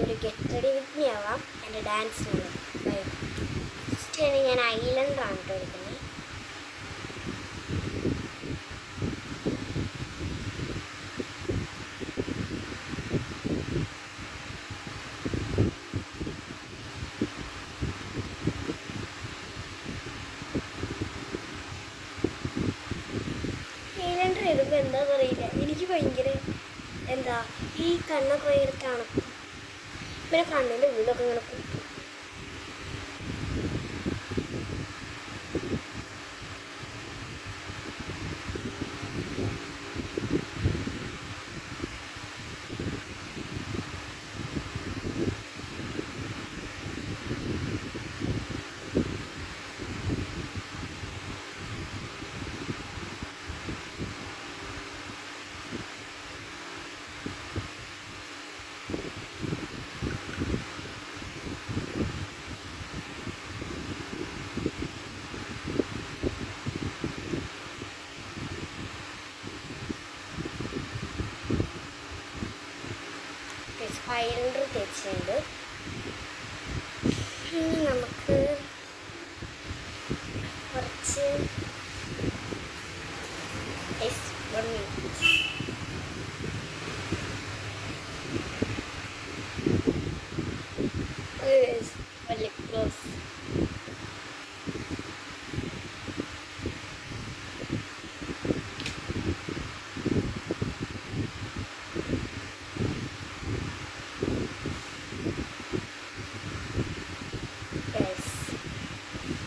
ഒരു get ready with me ആവാം എൻ്റെ ഡാൻസിനാണ്. ഫസ്റ്റ് ഞാൻ ഐലൻഡറാണ് കേട്ടോ എടുക്കുന്നത്. ഐലൻഡർ ഇടുമ്പോൾ എന്താ പറയില്ല, എനിക്ക് ഭയങ്കര എന്താ ഈ കണ്ണൊക്കെ ഭയങ്കര തണുപ്പ്, പിന്നെ കണ്ണിൻ്റെ ഉള്ളിലൊക്കെ ഇങ്ങനെ കുത്തും. ഐലൻഡർ തേച്ചിട്ടുണ്ട്. ഇനി നമുക്ക് കുറച്ച് ലിപ് ഗ്ലോസ്.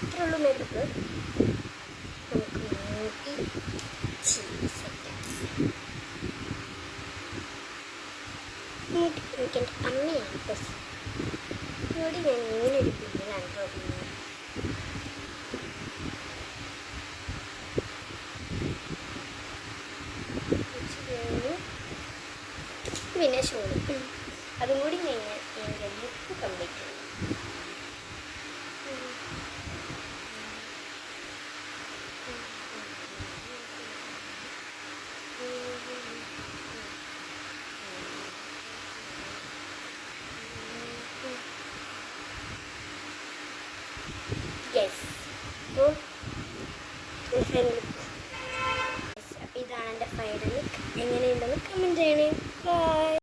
ഇത്രയുള്ളൂ മേക്കപ്പ്. നമുക്ക് മൂടി മൂടി എനിക്ക് എൻ്റെ അമ്മയാണ് ബസ്. മൂടി ഞാൻ ഇങ്ങനെ ഒരു പിന്നിലാണ് പോകുന്നത്. പിന്നെ ഷോള് അതും കൂടി കഴിഞ്ഞാൽ എൻ്റെ ലുക്ക് കംപ്ലീറ്റ് ചെയ്യും. അപ്പോൾ ഇതാണ് എൻ്റെ ഫൈനൽ ലുക്ക്. എങ്ങനെയുണ്ടെന്ന് കമൻറ്റ് ചെയ്യണേ. ബൈ.